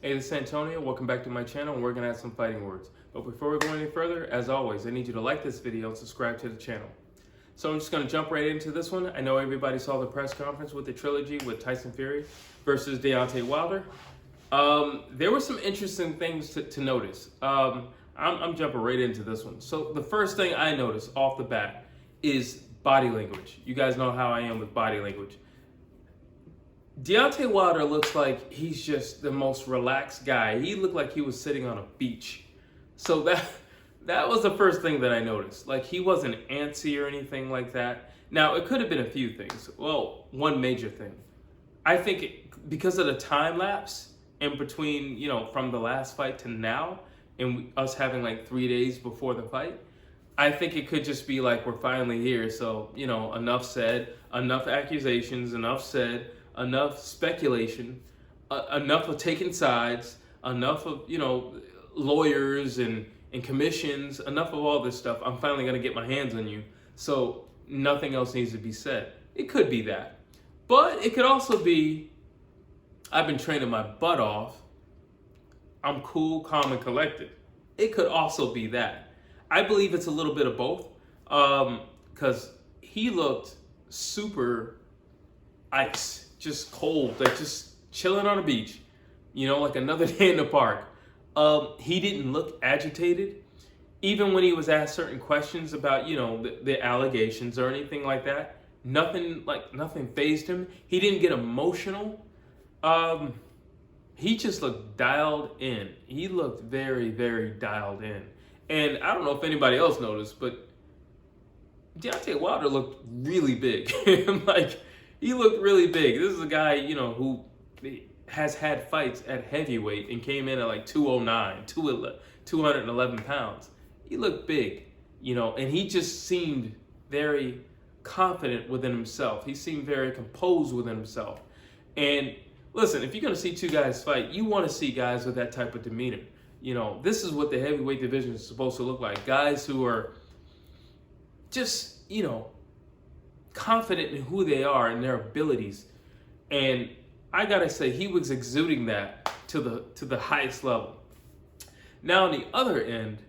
Hey, this is Antonio. Welcome back to my channel, and we're going to have some fighting words. But before we go any further, as always, I need you to like this video and subscribe to the channel. So I'm just going to jump right into this one. I know everybody saw the press conference with the trilogy with Tyson Fury versus Deontay Wilder. There were some interesting things to notice. I'm jumping right into this one. So the first thing I noticed off the bat is body language. You guys know how I am with body language. Deontay Wilder looks like he's just the most relaxed guy. He looked like he was sitting on a beach. So that was the first thing that I noticed. Like, he wasn't antsy or anything like that. Now, it could have been a few things. Well, one major thing. I think because of the time lapse in between, from the last fight to now, and us having like 3 days before the fight, I think it could just be like, we're finally here. So, enough said, enough accusations, enough said, enough speculation, enough of taking sides, enough of, lawyers and commissions, enough of all this stuff. I'm finally going to get my hands on you. So nothing else needs to be said. It could be that. But it could also be, I've been training my butt off. I'm cool, calm, and collected. It could also be that. I believe it's a little bit of both. Because he looked super ice. Just cold, like just chilling on a beach, like another day in the park. He didn't look agitated, even when he was asked certain questions about, the allegations or anything like that. Nothing fazed him. He didn't get emotional. He just looked dialed in. He looked very, very dialed in. And I don't know if anybody else noticed, but Deontay Wilder looked really big. He looked really big. This is a guy, who has had fights at heavyweight and came in at like 209, 211 pounds. He looked big, and he just seemed very confident within himself. He seemed very composed within himself. And listen, if you're going to see two guys fight, you want to see guys with that type of demeanor. This is what the heavyweight division is supposed to look like. Guys who are just, confident in who they are and their abilities. And I gotta say, he was exuding that to the highest level. Now on the other end,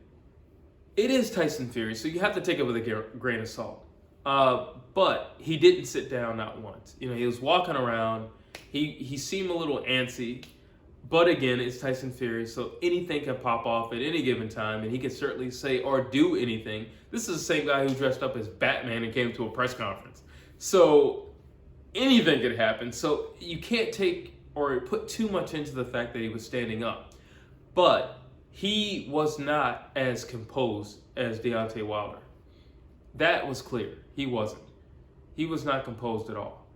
it is Tyson Fury, so you have to take it with a grain of salt. But he didn't sit down not once. He was walking around. He seemed a little antsy. But again, it's Tyson Fury, so anything can pop off at any given time, and he can certainly say or do anything. This is the same guy who dressed up as Batman and came to a press conference. So anything could happen. So you can't take or put too much into the fact that he was standing up. But he was not as composed as Deontay Wilder. That was clear. He wasn't. He was not composed at all.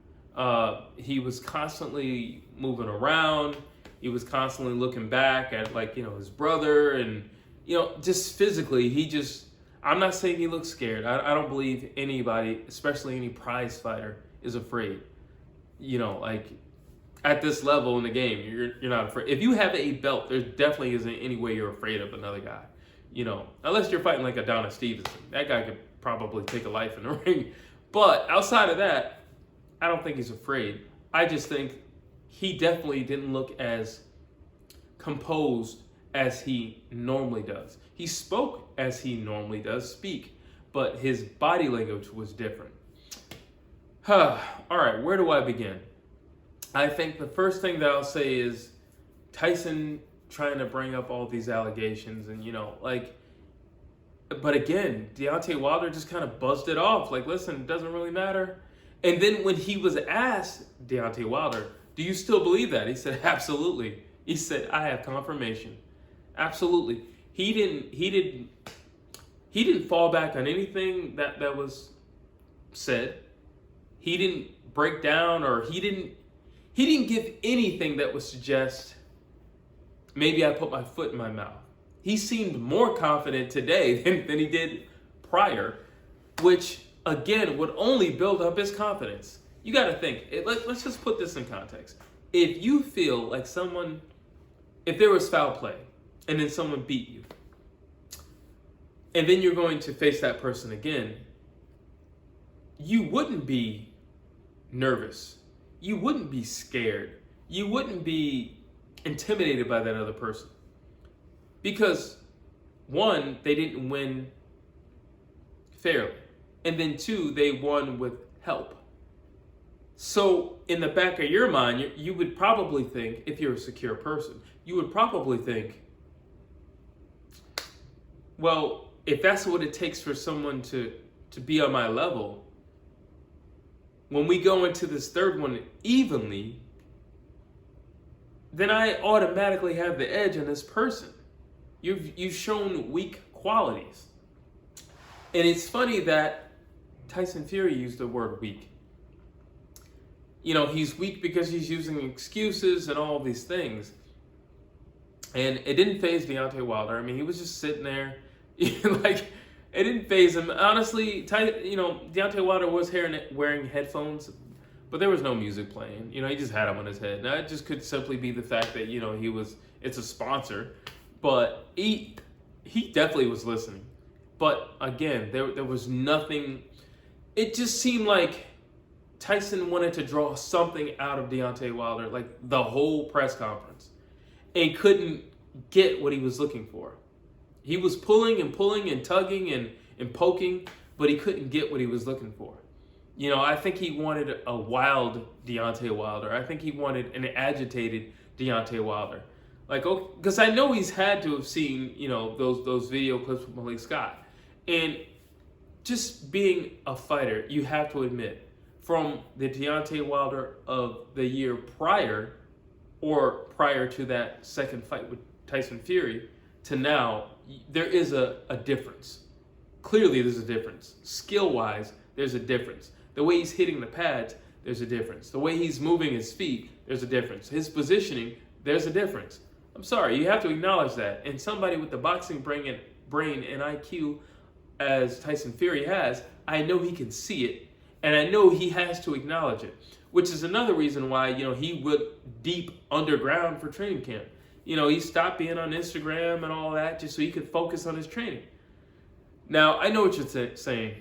He was constantly moving around. He was constantly looking back at his brother and, just physically, I'm not saying he looks scared. I don't believe anybody, especially any prize fighter, is afraid. At this level in the game, you're not afraid. If you have a belt, there definitely isn't any way you're afraid of another guy. Unless you're fighting like Adonis Stevenson. That guy could probably take a life in the ring. But outside of that, I don't think he's afraid. I just think he definitely didn't look as composed as he normally does. He spoke as he normally does speak, but his body language was different. All right, where do I begin? I think the first thing that I'll say is Tyson trying to bring up all these allegations and, but again, Deontay Wilder just kind of buzzed it off. Like, listen, it doesn't really matter. And then when he was asked, Deontay Wilder, do you still believe that? He said, absolutely. He said, I have confirmation. Absolutely. He didn't fall back on anything that was said. He didn't break down, or he didn't give anything that would suggest maybe I put my foot in my mouth. He seemed more confident today than he did prior, which again would only build up his confidence. You got to think, let's just put this in context. If you feel like if there was foul play and then someone beat you, and then you're going to face that person again, you wouldn't be nervous. You wouldn't be scared. You wouldn't be intimidated by that other person. Because, one, they didn't win fairly. And then two, they won with help. So in the back of your mind, you would probably think, if you're a secure person, you would probably think, well, if that's what it takes for someone to be on my level, when we go into this third one evenly, then I automatically have the edge on this person. You've shown weak qualities. And it's funny that Tyson Fury used the word weak. You know, he's weak because he's using excuses and all these things. And it didn't faze Deontay Wilder. I mean, he was just sitting there. Like, it didn't faze him. Honestly, Deontay Wilder was wearing headphones, but there was no music playing. You know, he just had them on his head. Now, it just could simply be the fact that, it's a sponsor. But he definitely was listening. But again, there was nothing. It just seemed like Tyson wanted to draw something out of Deontay Wilder, like the whole press conference, and couldn't get what he was looking for. He was pulling and tugging and poking, but he couldn't get what he was looking for. You know, I think he wanted a wild Deontay Wilder. I think he wanted an agitated Deontay Wilder. Like, because I know he's had to have seen, those video clips with Malik Scott. And just being a fighter, you have to admit, from the Deontay Wilder of the year prior, or prior to that second fight with Tyson Fury, to now, there is a difference. Clearly, there's a difference. Skill-wise, there's a difference. The way he's hitting the pads, there's a difference. The way he's moving his feet, there's a difference. His positioning, there's a difference. I'm sorry, you have to acknowledge that. And somebody with the boxing brain and IQ as Tyson Fury has, I know he can see it, and I know he has to acknowledge it, which is another reason why, he went deep underground for training camp. He stopped being on Instagram and all that just so he could focus on his training. Now, I know what you're saying.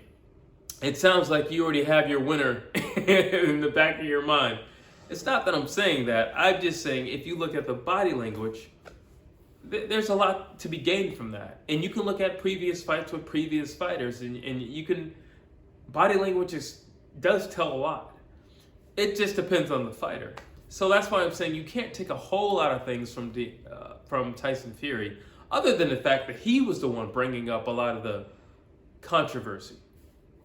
It sounds like you already have your winner in the back of your mind. It's not that I'm saying that. I'm just saying if you look at the body language, there's a lot to be gained from that. And you can look at previous fights with previous fighters, and you can, body language does tell a lot. It just depends on the fighter. So that's why I'm saying you can't take a whole lot of things from Tyson Fury, other than the fact that he was the one bringing up a lot of the controversy.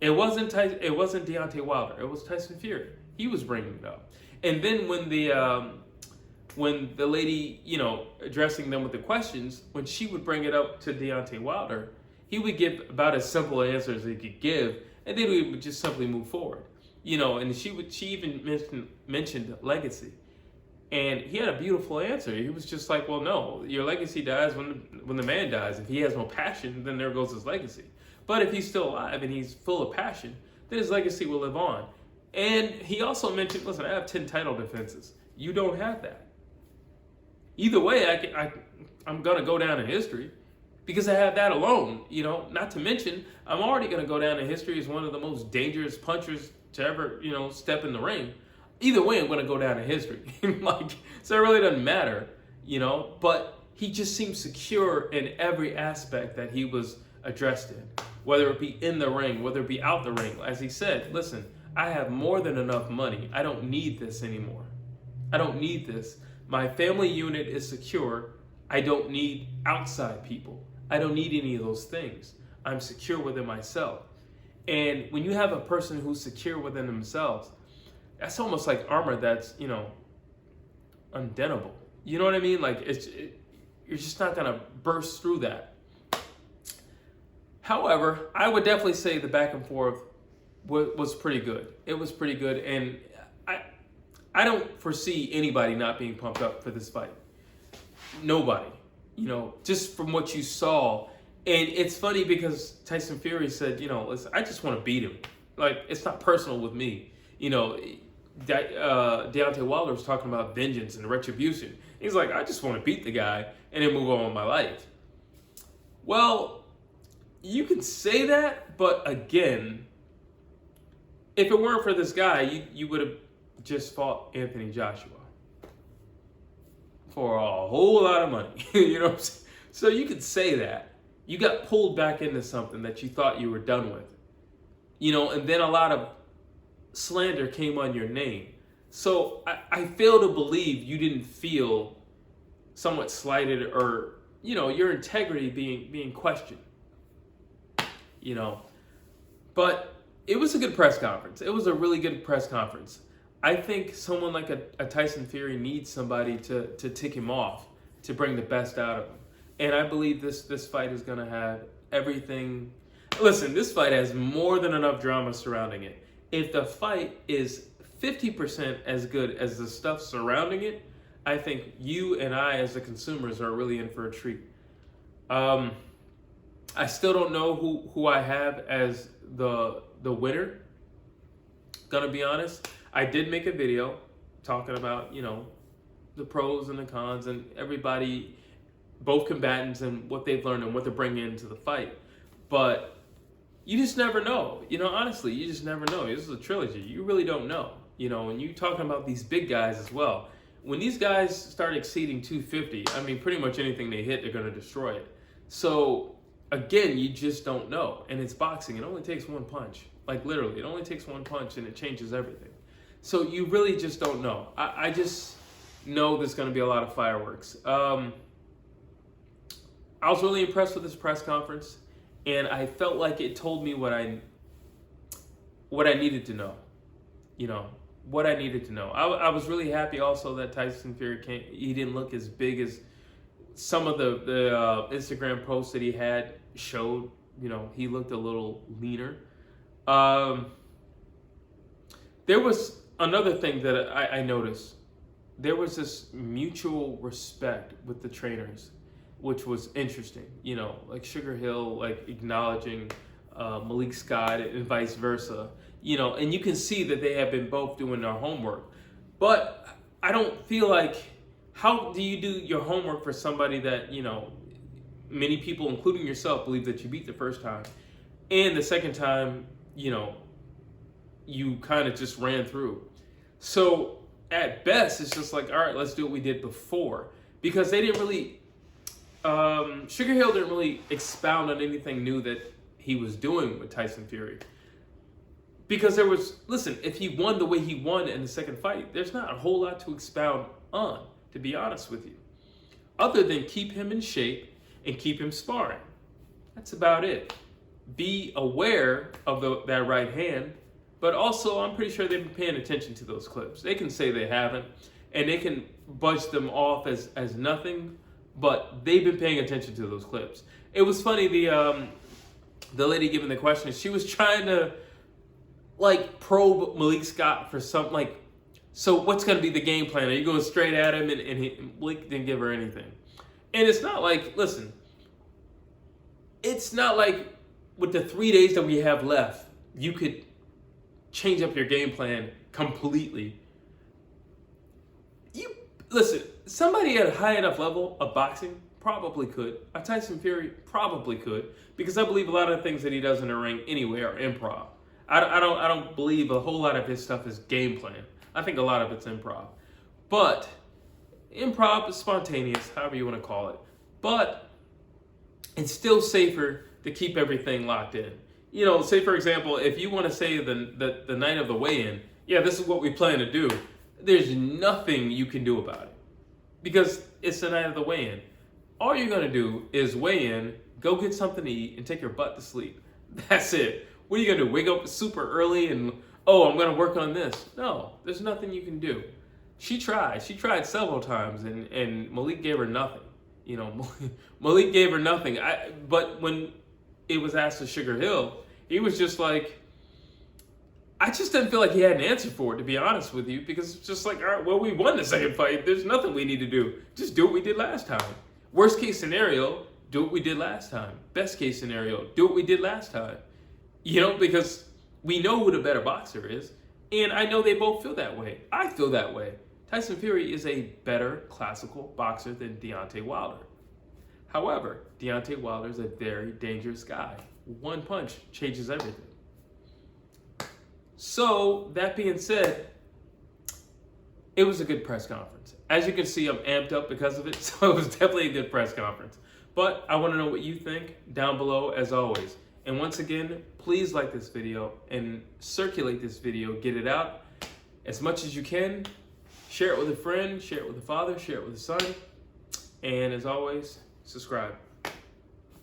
It wasn't Deontay Wilder. It was Tyson Fury. He was bringing it up. And then when the lady, addressing them with the questions, when she would bring it up to Deontay Wilder, he would give about as simple an answer as he could give, and then we would just simply move forward. And she even mentioned legacy. And he had a beautiful answer. He was just like, well, no, your legacy dies when the man dies. If he has no passion, then there goes his legacy. But if he's still alive and he's full of passion, then his legacy will live on. And he also mentioned, listen, I have 10 title defenses. You don't have that. Either way, I'm going to go down in history because I have that alone. Not to mention, I'm already going to go down in history as one of the most dangerous punchers to ever, step in the ring. Either way, I'm going to go down in history. So it really doesn't matter, But he just seemed secure in every aspect that he was addressed in, whether it be in the ring, whether it be out the ring. As he said, listen, I have more than enough money. I don't need this anymore. I don't need this. My family unit is secure. I don't need outside people. I don't need any of those things. I'm secure within myself. And when you have a person who's secure within themselves, that's almost like armor that's, undeniable. You know what I mean? Like, you're just not going to burst through that. However, I would definitely say the back and forth was pretty good. It was pretty good, and I don't foresee anybody not being pumped up for this fight. Nobody, just from what you saw. And it's funny because Tyson Fury said, listen, I just want to beat him. Like, it's not personal with me. Deontay Wilder was talking about vengeance and retribution. He's like, I just want to beat the guy and then move on with my life. Well, you can say that, but again, if it weren't for this guy, you would have just fought Anthony Joshua. for a whole lot of money. You know what I'm saying? So you could say that. You got pulled back into something that you thought you were done with. And then a lot of slander came on your name. So I fail to believe you didn't feel somewhat slighted or, your integrity being questioned. But it was a good press conference. It was a really good press conference. I think someone like a Tyson Fury needs somebody to tick him off, to bring the best out of him. And I believe this fight is going to have everything. Listen, this fight has more than enough drama surrounding it. If the fight is 50% as good as the stuff surrounding it, I think you and I as the consumers are really in for a treat. I still don't know who I have as the winner. Gonna be honest. I did make a video talking about, the pros and the cons and everybody, both combatants and what they've learned and what they're bringing into the fight. But you just never know. Honestly, you just never know. This is a trilogy. You really don't know. And you talking about these big guys as well. When these guys start exceeding 250, pretty much anything they hit, they're going to destroy it. So, again, you just don't know. And it's boxing. It only takes one punch. Like, literally, it only takes one punch and it changes everything. So you really just don't know. I just know there's going to be a lot of fireworks. I was really impressed with this press conference, and I felt like it told me what I needed to know. What I needed to know. I was really happy also that Tyson Fury he didn't look as big as some of the Instagram posts that he had showed. He looked a little leaner. There was another thing that I noticed. There was this mutual respect with the trainers, which was interesting. Like Sugar Hill, like acknowledging Malik Scott and vice versa. And you can see that they have been both doing their homework. But I don't feel like, how do you do your homework for somebody that, many people, including yourself, believe that you beat the first time. And the second time, you kind of just ran through. So at best, it's just like, all right, let's do what we did before. Because they didn't really, Sugar Hill didn't really expound on anything new that he was doing with Tyson Fury. Because if he won the way he won in the second fight, there's not a whole lot to expound on, to be honest with you. Other than keep him in shape and keep him sparring. That's about it. Be aware of that right hand, but also I'm pretty sure they've been paying attention to those clips. They can say they haven't, and they can budge them off as nothing, but they've been paying attention to those clips. It was funny, the lady giving the question, she was trying to probe Malik Scott for something so what's going to be the game plan? Are you going straight at him? And Malik didn't give her anything. And it's not listen, it's not like with the 3 days that we have left, you could change up your game plan completely. Listen, somebody at a high enough level of boxing probably could. A Tyson Fury probably could, because I believe a lot of the things that he does in the ring anyway are improv. I don't believe a whole lot of his stuff is game plan. I think a lot of it's improv. But improv is spontaneous, however you want to call it. But it's still safer to keep everything locked in. Say for example, if you want to say the night of the weigh-in, this is what we plan to do. There's nothing you can do about it because it's the night of the weigh-in. All you're going to do is weigh in, go get something to eat, and take your butt to sleep. That's it. What are you going to do? Wake up super early and, I'm going to work on this. No, there's nothing you can do. She tried. She tried several times, and Malik gave her nothing. Malik gave her nothing. But when it was asked to Sugar Hill, he was just like, I just didn't feel like he had an answer for it, to be honest with you, because it's just like, all right, well, we won the second fight. There's nothing we need to do. Just do what we did last time. Worst case scenario, do what we did last time. Best case scenario, do what we did last time. Because we know who the better boxer is, and I know they both feel that way. I feel that way. Tyson Fury is a better classical boxer than Deontay Wilder. However, Deontay Wilder is a very dangerous guy. One punch changes everything. So, that being said, it was a good press conference. As you can see, I'm amped up because of it, so it was definitely a good press conference. But I want to know what you think down below as always. And once again, please like this video and circulate this video. Get it out as much as you can. Share it with a friend, share it with a father, share it with a son. And as always, subscribe.